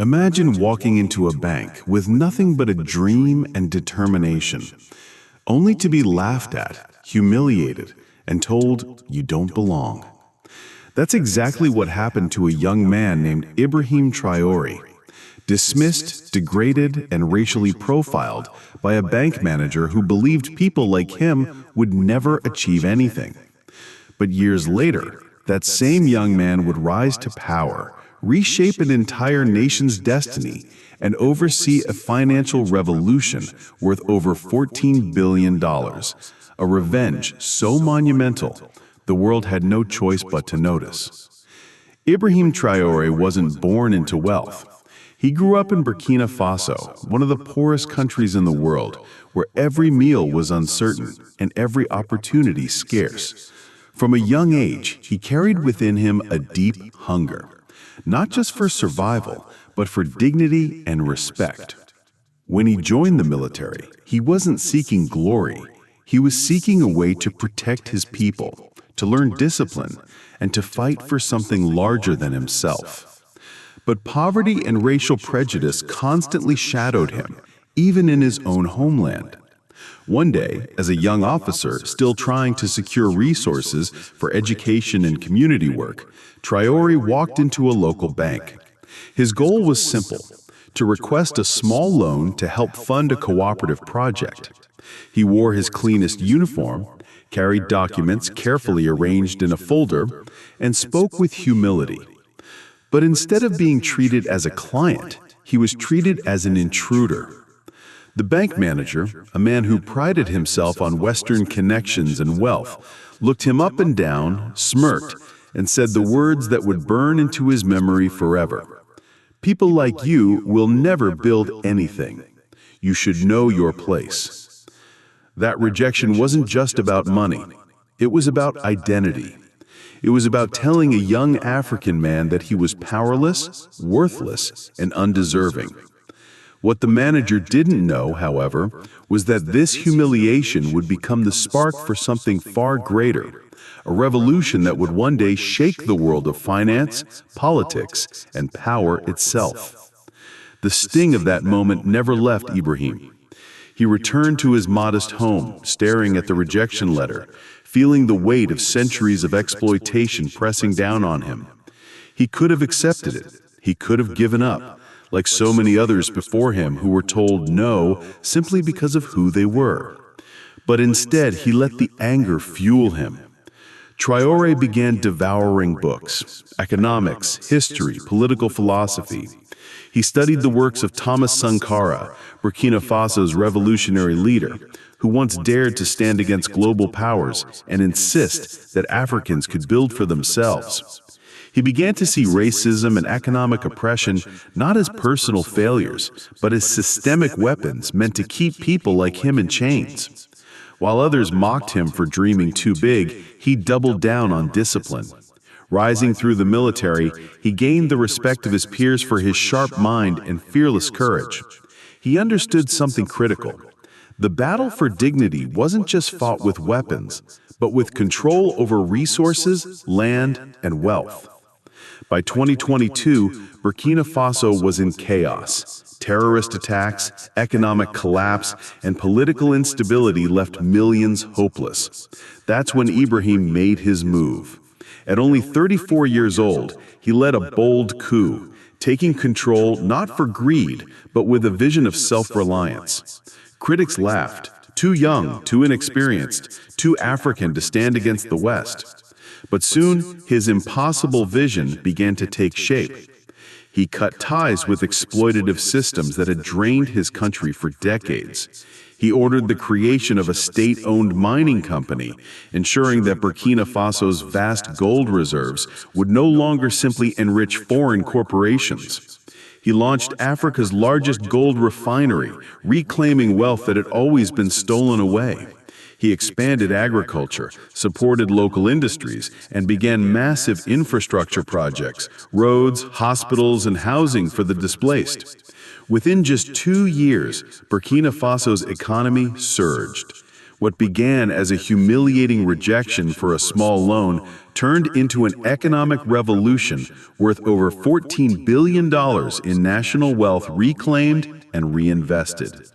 Imagine walking into a bank with nothing but a dream and determination, only to be laughed at, humiliated, and told you don't belong. That's exactly what happened to a young man named Ibrahim Traoré, dismissed, degraded, and racially profiled by a bank manager who believed people like him would never achieve anything. But years later, that same young man would rise to power, reshape an entire nation's destiny, and oversee a financial revolution worth over $14 billion, a revenge so monumental, the world had no choice but to notice. Ibrahim Traoré wasn't born into wealth. He grew up in Burkina Faso, one of the poorest countries in the world, where every meal was uncertain and every opportunity scarce. From a young age, he carried within him a deep hunger, not just for survival, but for dignity and respect. When he joined the military, he wasn't seeking glory. He was seeking a way to protect his people, to learn discipline, and to fight for something larger than himself. But poverty and racial prejudice constantly shadowed him, even in his own homeland. One day, as a young officer still trying to secure resources for education and community work, Traoré walked into a local bank. His goal was simple: to request a small loan to help fund a cooperative project. He wore his cleanest uniform, carried documents carefully arranged in a folder, and spoke with humility. But instead of being treated as a client, he was treated as an intruder. The bank manager, a man who prided himself on Western connections and wealth, looked him up and down, smirked, and said the words that would burn into his memory forever. "People like you will never build anything. You should know your place." That rejection wasn't just about money. It was about identity. It was about telling a young African man that he was powerless, worthless, and undeserving. What the manager didn't know, however, was that this humiliation would become the spark for something far greater, a revolution that would one day shake the world of finance, politics, and power itself. The sting of that moment never left Ibrahim. He returned to his modest home, staring at the rejection letter, feeling the weight of centuries of exploitation pressing down on him. He could have accepted it. He could have given up, like so many others before him who were told no simply because of who they were. But instead, he let the anger fuel him. Traoré began devouring books, economics, history, political philosophy. He studied the works of Thomas Sankara, Burkina Faso's revolutionary leader, who once dared to stand against global powers and insist that Africans could build for themselves. He began to see racism and economic oppression not as personal failures, but as systemic weapons meant to keep people like him in chains. While others mocked him for dreaming too big, he doubled down on discipline. Rising through the military, he gained the respect of his peers for his sharp mind and fearless courage. He understood something critical. The battle for dignity wasn't just fought with weapons, but with control over resources, land, and wealth. By 2022, Burkina Faso was in chaos. Terrorist attacks, economic collapse, and political instability left millions hopeless. That's when Ibrahim made his move. At only 34 years old, he led a bold coup, taking control not for greed, but with a vision of self-reliance. Critics laughed. Too young, too inexperienced, too African to stand against the West. But soon, his impossible vision began to take shape. He cut ties with exploitative systems that had drained his country for decades. He ordered the creation of a state-owned mining company, ensuring that Burkina Faso's vast gold reserves would no longer simply enrich foreign corporations. He launched Africa's largest gold refinery, reclaiming wealth that had always been stolen away. He expanded agriculture, supported local industries, and began massive infrastructure projects, roads, hospitals, and housing for the displaced. Within just 2 years, Burkina Faso's economy surged. What began as a humiliating rejection for a small loan turned into an economic revolution worth over $14 billion in national wealth reclaimed and reinvested.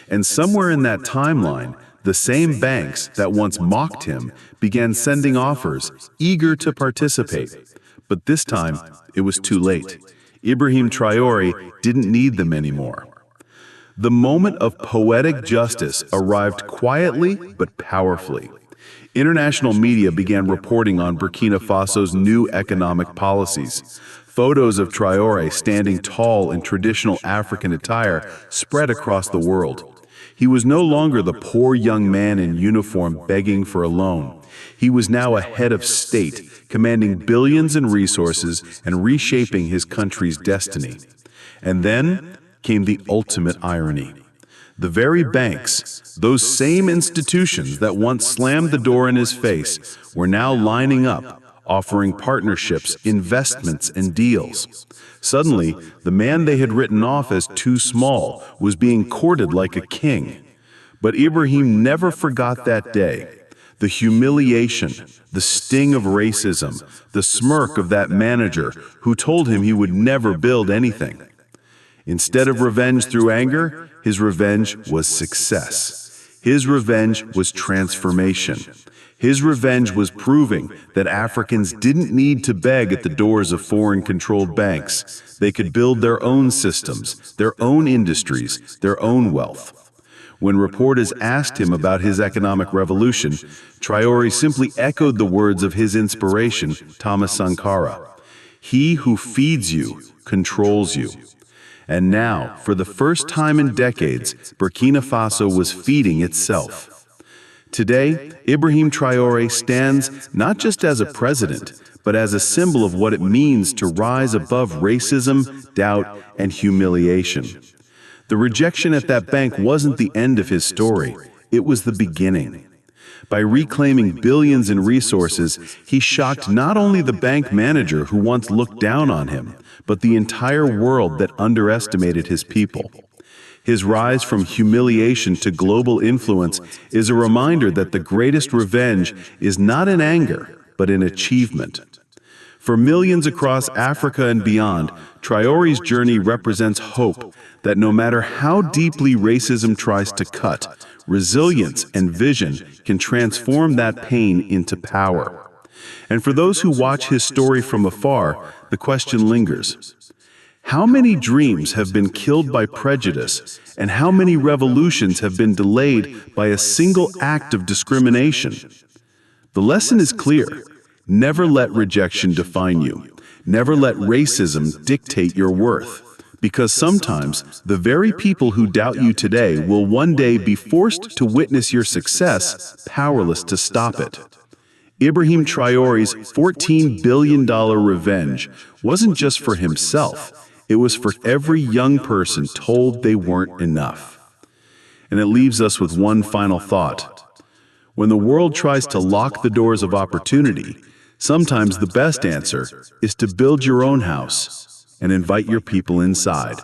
And somewhere in that timeline, the same banks that once mocked him began sending offers, eager to participate. But this time, it was too late. Ibrahim Traoré didn't need them anymore. The moment of poetic justice arrived quietly but powerfully. International media began reporting on Burkina Faso's new economic policies. Photos of Traoré standing tall in traditional African attire spread across the world. He was no longer the poor young man in uniform begging for a loan. He was now a head of state, commanding billions in resources and reshaping his country's destiny. And then came the ultimate irony. The very banks, those same institutions that once slammed the door in his face, were now lining up, offering partnerships, investments, and deals. Suddenly, the man they had written off as too small was being courted like a king. But Ibrahim never forgot that day. The humiliation, the sting of racism, the smirk of that manager who told him he would never build anything. Instead of revenge through anger, his revenge was success. His revenge was transformation. His revenge was proving that Africans didn't need to beg at the doors of foreign-controlled banks. They could build their own systems, their own industries, their own wealth. When reporters asked him about his economic revolution, Traoré simply echoed the words of his inspiration, Thomas Sankara. "He who feeds you controls you." And now, for the first time in decades, Burkina Faso was feeding itself. Today, Ibrahim Traoré stands not just as a president, but as a symbol of what it means to rise above racism, doubt, and humiliation. The rejection at that bank wasn't the end of his story, it was the beginning. By reclaiming billions in resources, he shocked not only the bank manager who once looked down on him, but the entire world that underestimated his people. His rise from humiliation to global influence is a reminder that the greatest revenge is not in anger, but in achievement. For millions across Africa and beyond, Traoré's journey represents hope that no matter how deeply racism tries to cut, resilience and vision can transform that pain into power. And for those who watch his story from afar, the question lingers. How many dreams have been killed by prejudice, and how many revolutions have been delayed by a single act of discrimination? The lesson is clear. Never let rejection define you. Never let racism dictate your worth. Because sometimes the very people who doubt you today will one day be forced to witness your success, powerless to stop it. Ibrahim Traoré's $14 billion revenge wasn't just for himself. It was for every young person told they weren't enough. And it leaves us with one final thought. When the world tries to lock the doors of opportunity, sometimes the best answer is to build your own house and invite your people inside.